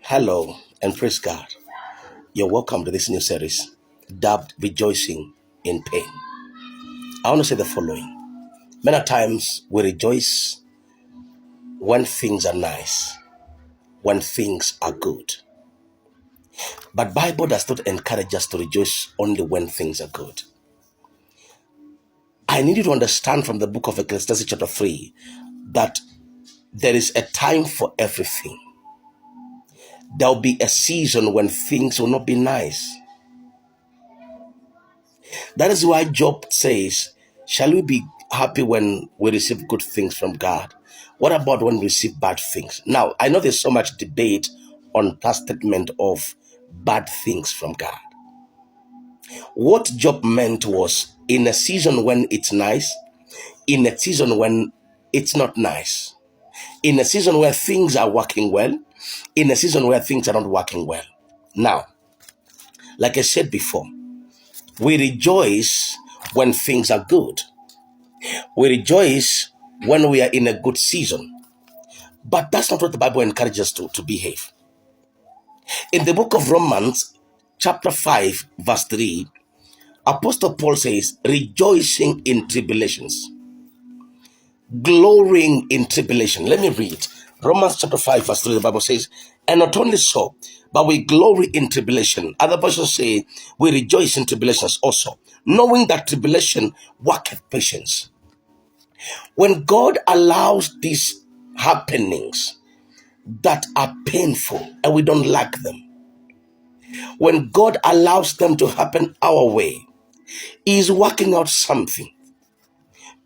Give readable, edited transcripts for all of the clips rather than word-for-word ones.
Hello and praise God. You're welcome to this new series dubbed Rejoicing in Pain. I want to say the following. Many times we rejoice when things are nice, when things are good. But Bible does not encourage us to rejoice only when things are good. I need you to understand from the book of Ecclesiastes chapter 3 that there is a time for everything. There'll be a season when things will not be nice. That is why Job says, shall we be happy when we receive good things from God? What about when we receive bad things? Now, I know there's so much debate on that statement of bad things from God. What Job meant was in a season when it's nice, in a season when it's not nice, in a season where things are working well, in a season where things are not working well. Now, like I said before, we rejoice when things are good. We rejoice when we are in a good season. But that's not what the Bible encourages us to behave. In the book of Romans, chapter 5, verse 3, Apostle Paul says, rejoicing in tribulations, glorying in tribulation. Let me read. Romans chapter 5, verse 3, the Bible says, and not only so, but we glory in tribulation. Other versions say, we rejoice in tribulations also, knowing that tribulation worketh patience. When God allows these happenings that are painful and we don't like them, when God allows them to happen our way, He is working out something.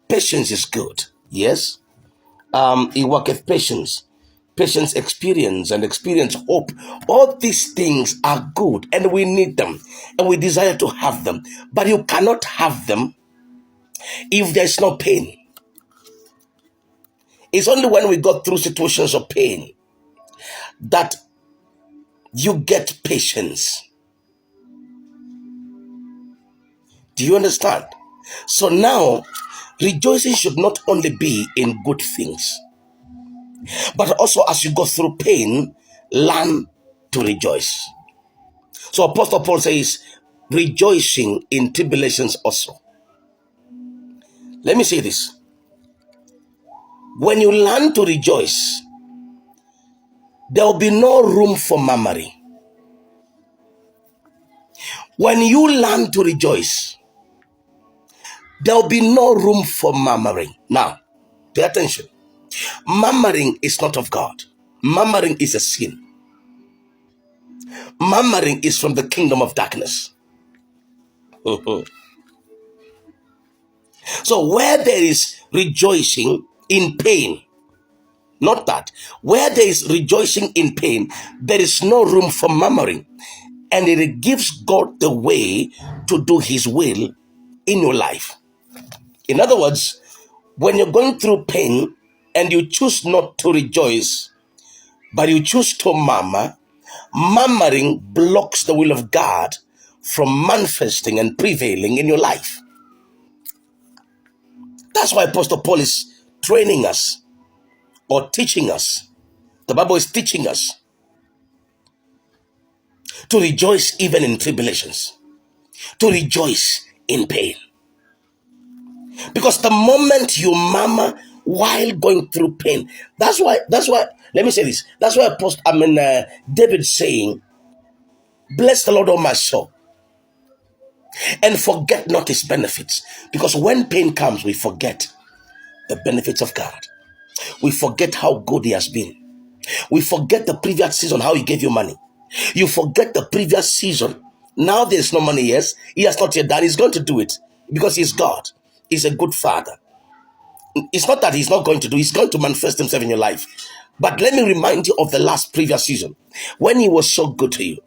Patience is good. Yes. He worketh patience. Patience experience and experience hope. All these things are good and we need them and we desire to have them. But you cannot have them if there's no pain. It's only when we go through situations of pain that you get patience. Do you understand? So now, rejoicing should not only be in good things, but also as you go through pain, learn to rejoice. So Apostle Paul says, rejoicing in tribulations also. Let me say this. When you learn to rejoice, there will be no room for murmuring. When you learn to rejoice, there will be no room for murmuring. Now, pay attention. Murmuring is not of God. Murmuring is a sin. Murmuring is from the kingdom of darkness. So where there is rejoicing in pain, not that. Where there is rejoicing in pain, there is no room for murmuring. And it gives God the way to do His will in your life. In other words, when you're going through pain and you choose not to rejoice, but you choose to murmur, murmuring blocks the will of God from manifesting and prevailing in your life. That's why Apostle Paul is training us or teaching us. The Bible is teaching us to rejoice even in tribulations, to rejoice in pain. Because the moment you murmur while going through pain, that's why, let me say this. That's why David saying, bless the Lord, O my soul, and forget not His benefits. Because when pain comes, we forget the benefits of God. We forget how good He has been. We forget the previous season, how He gave you money. You forget the previous season. Now there's no money, yes. He has not yet done. He's going to do it because He's God. He's a good Father. It's not that He's not going to do. He's going to manifest Himself in your life. But let me remind you of the last previous season when He was so good to you,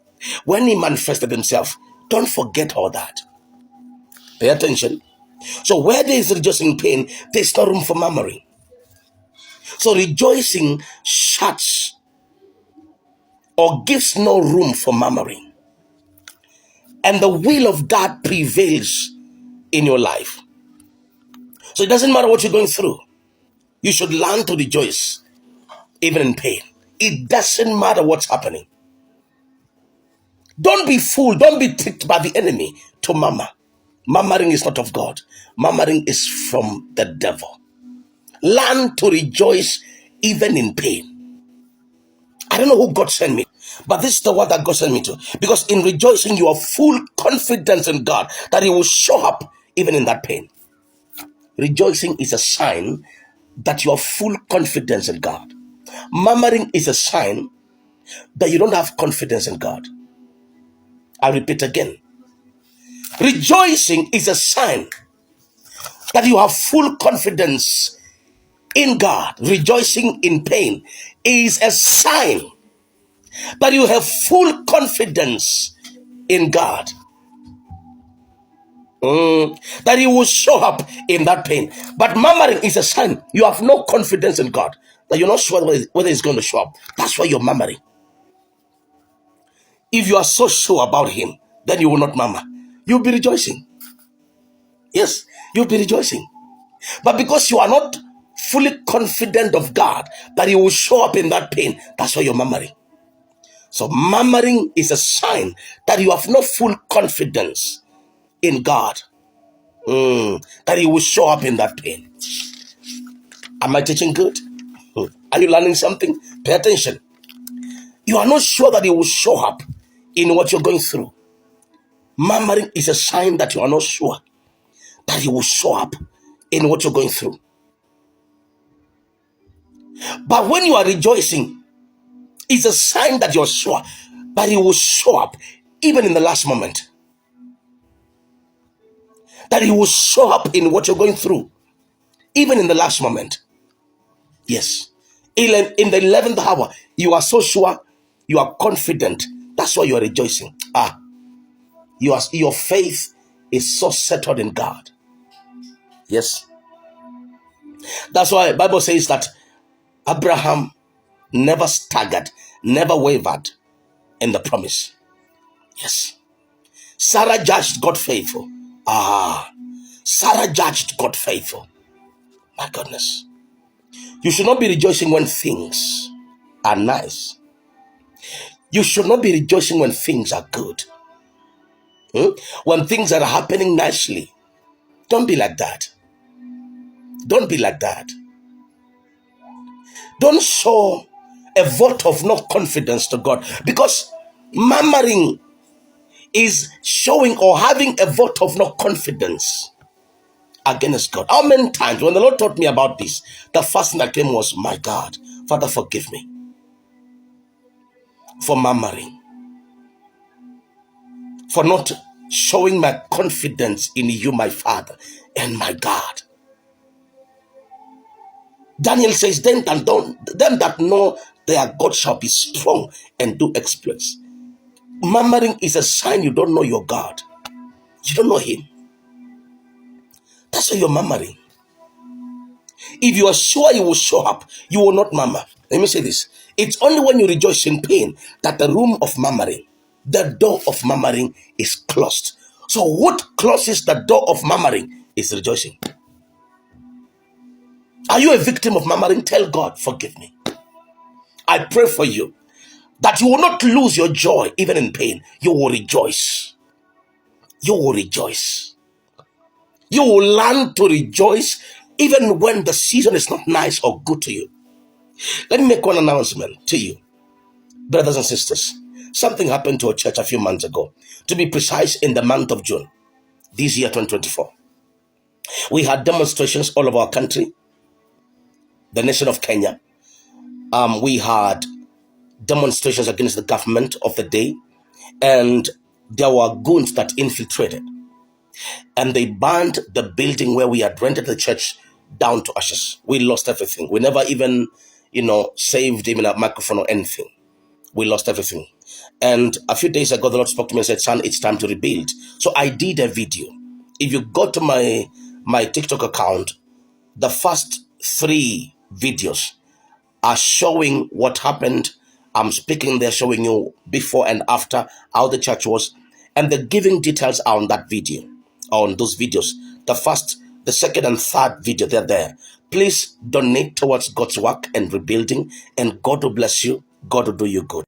when He manifested Himself. Don't forget all that. Pay attention. So where there is rejoicing in pain, there's no room for murmuring. So rejoicing shuts or gives no room for murmuring. And the will of God prevails in your life. So it doesn't matter what you're going through. You should learn to rejoice even in pain. It doesn't matter what's happening. Don't be fooled. Don't be tricked by the enemy to murmur. Murmuring is not of God. Murmuring is from the devil. Learn to rejoice even in pain. I don't know who God sent me, but this is the one that God sent me to. Because in rejoicing, you have full confidence in God that He will show up even in that pain. Rejoicing is a sign that you have full confidence in God. Murmuring is a sign that you don't have confidence in God. I repeat again. Rejoicing is a sign that you have full confidence in God. Rejoicing in pain is a sign that you have full confidence in God. That He will show up in that pain. But murmuring is a sign you have no confidence in God. That you're not sure whether He's going to show up. That's why you're murmuring. If you are so sure about Him, then you will not murmur. You'll be rejoicing. Yes, you'll be rejoicing. But because you are not fully confident of God that He will show up in that pain, that's why you're murmuring. So murmuring is a sign that you have no full confidence in God, that He will show up in that pain. Am I teaching good? Are you learning something? Pay attention. You are not sure that He will show up in what you're going through. Murmuring is a sign that you are not sure that He will show up in what you're going through. But when you are rejoicing, it's a sign that you're sure that He will show up even in the last moment. That He will show up in what you're going through, even in the last moment. Yes. In the 11th hour, you are so sure, you are confident. That's why you are rejoicing. Your faith is so settled in God. Yes. That's why the Bible says that Abraham never staggered, never wavered in the promise. Yes. Sarah judged God faithful. Sarah judged God faithful. My goodness. You should not be rejoicing when things are nice. You should not be rejoicing when things are good. When things are happening nicely. Don't be like that. Don't be like that. Don't show a vote of no confidence to God, because murmuring is showing or having a vote of no confidence against God. How many times when the Lord taught me about this, the first thing that came was, my God, Father, forgive me for murmuring, for not showing my confidence in you, my Father and my God. Daniel says, them that know their God shall be strong and do exploits. Murmuring is a sign you don't know your God. You don't know Him. That's why you're murmuring. If you are sure He will show up, you will not murmur. Let me say this. It's only when you rejoice in pain that the room of murmuring, the door of murmuring is closed. So what closes the door of murmuring is rejoicing. Are you a victim of murmuring? Tell God, forgive me. I pray for you that you will not lose your joy even in pain. You will rejoice. You will rejoice. You will learn to rejoice even when the season is not nice or good to you. Let me make one announcement to you, brothers and sisters. Something happened to our church a few months ago. To be precise, in the month of June, this year 2024. We had demonstrations all over our country, the nation of Kenya. We had demonstrations against the government of the day, and there were goons that infiltrated, and they burned the building where we had rented the church down to ashes. We lost everything. We never even, saved even a microphone or anything. We lost everything. And a few days ago, the Lord spoke to me and said, son, it's time to rebuild. So I did a video. If you go to my TikTok account, the first 3 videos are showing what happened. I'm speaking there, showing you before and after, how the church was. And the giving details are on that video, on those videos. The first, the second and third video, they're there. Please donate towards God's work and rebuilding, and God will bless you God will do you good.